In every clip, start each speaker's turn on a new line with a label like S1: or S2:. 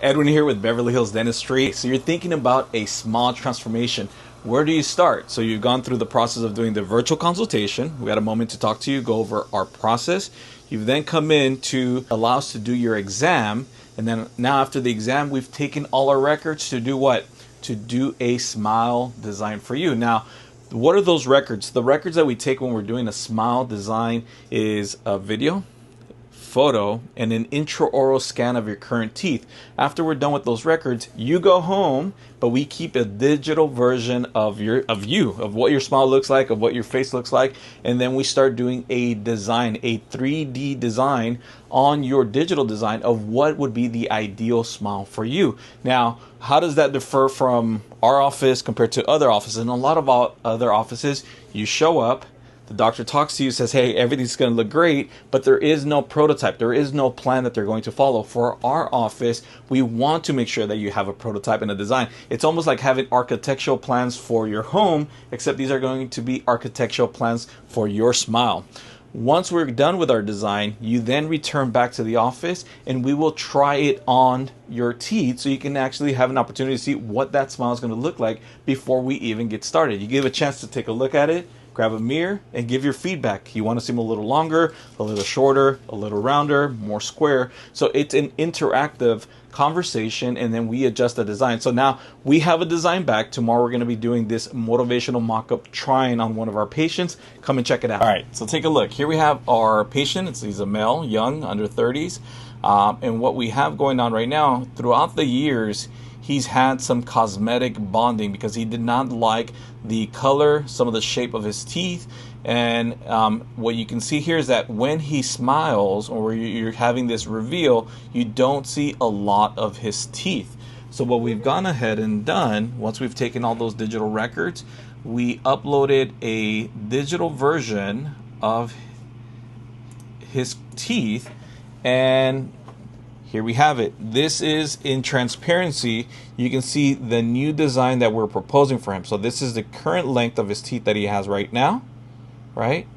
S1: Edwin here with Beverly Hills Dentistry. So you're thinking about a smile transformation. Where do you start? So you've gone through the process of doing the virtual consultation. We had a moment to talk to you, go over our process. You've then come in to allow us to do your exam. And then now after the exam, we've taken all our records to do what? To do a smile design for you. Now, what are those records? The records that we take when we're doing a smile design is a video, photo, and an intraoral scan of your current teeth. After we're done with those records, you go home, but we keep a digital version of what your smile looks like, of what your face looks like, and then we start doing a design, a 3D design on your digital design of what would be the ideal smile for you. Now, how does that differ from our office compared to other offices? In a lot of other offices, you show up, the doctor talks to you, says, hey, everything's going to look great, but there is no prototype. There is no plan that they're going to follow. For our office, we want to make sure that you have a prototype and a design. It's almost like having architectural plans for your home, except these are going to be architectural plans for your smile. Once we're done with our design, you then return back to the office and we will try it on your teeth so you can actually have an opportunity to see what that smile is going to look like before we even get started. You give a chance to take a look at it, grab a mirror, and give your feedback. You want to see them a little longer, a little shorter, a little rounder, more square. So it's an interactive conversation, and then we adjust the design. So now we have a design back. Tomorrow we're going to be doing this motivational mock-up trying on one of our patients. Come and check it out. All right, so take a look. Here we have our patient. He's a male, young, under 30s. And what we have going on right now, throughout the years, he's had some cosmetic bonding because he did not like the color, some of the shape of his teeth. And what you can see here is that when he smiles or you're having this reveal, you don't see a lot of his teeth. So what we've gone ahead and done, once we've taken all those digital records, we uploaded a digital version of his teeth, and here we have it. This is in transparency. You can see the new design that we're proposing for him. So this is the current length of his teeth that he has right now, right?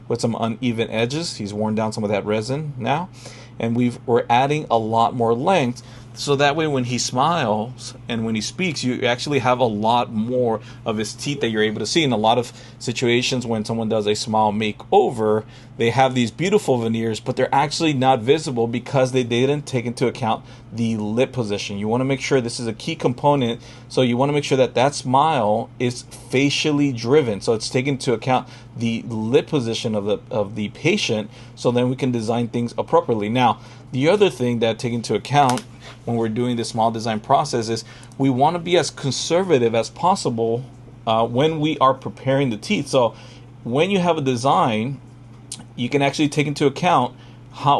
S1: With some uneven edges. He's worn down some of that resin now. And we're adding a lot more length. So that way when he smiles and when he speaks, you actually have a lot more of his teeth that you're able to see. In a lot of situations when someone does a smile makeover, they have these beautiful veneers, but they're actually not visible because they didn't take into account the lip position. You want to make sure this is a key component. So you want to make sure that that smile is facially driven. So it's taken into account the lip position of the patient, so then we can design things appropriately. Now, the other thing that take into account when we're doing the smile design process is we want to be as conservative as possible when we are preparing the teeth. So when you have a design, you can actually take into account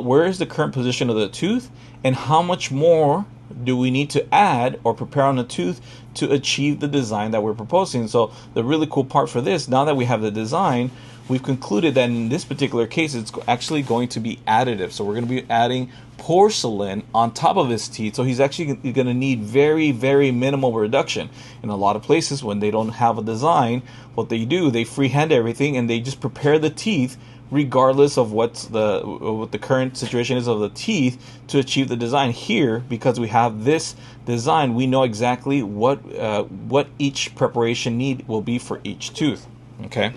S1: where is the current position of the tooth and how much more do we need to add or prepare on the tooth to achieve the design that we're proposing. So the really cool part for this, now that we have the design, we've concluded that in this particular case, it's actually going to be additive. So we're going to be adding porcelain on top of his teeth. So he's actually going to need very, very minimal reduction. In a lot of places, when they don't have a design, what they do, they freehand everything and they just prepare the teeth regardless of what the current situation is of the teeth to achieve the design. Here, because we have this design, we know exactly what each preparation need will be for each tooth. Okay.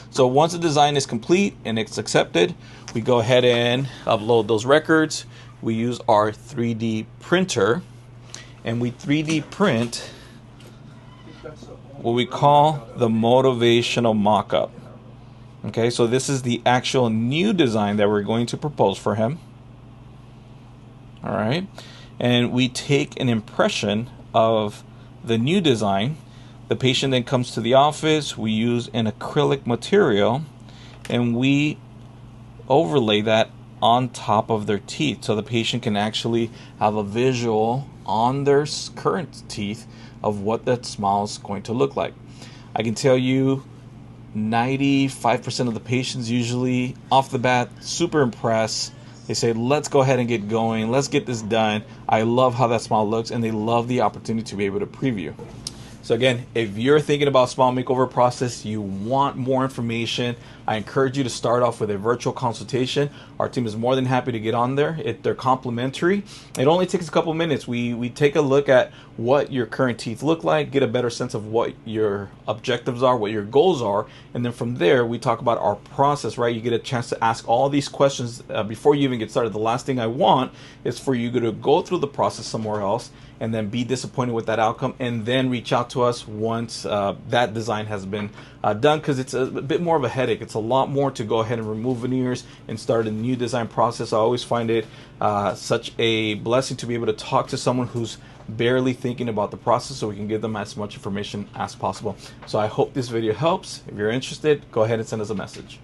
S1: So once the design is complete and it's accepted, we go ahead and upload those records. We use our 3D printer and we 3D print what we call the motivational mock-up. Okay, so this is the actual new design that we're going to propose for him. All right, and we take an impression of the new design. The patient then comes to the office. We use an acrylic material and we overlay that on top of their teeth so the patient can actually have a visual on their current teeth of what that smile is going to look like. I can tell you 95% of the patients usually off the bat super impressed. They say, let's go ahead and get going, let's get this done. I love how that smile looks, and they love the opportunity to be able to preview. So again, if you're thinking about smile makeover process, you want more information, I encourage you to start off with a virtual consultation. Our team is more than happy to get on there. They're complimentary. It only takes a couple minutes. We take a look at what your current teeth look like, get a better sense of what your objectives are, what your goals are, and then from there we talk about our process, right? You get a chance to ask all these questions before you even get started. The last thing I want is for you to go through the process somewhere else and then be disappointed with that outcome, and then reach out to us once that design has been done, because it's a bit more of a headache. It's a lot more to go ahead and remove veneers and start a new design process. I always find it such a blessing to be able to talk to someone who's barely thinking about the process, so we can give them as much information as possible. So I hope this video helps. If you're interested, go ahead and send us a message.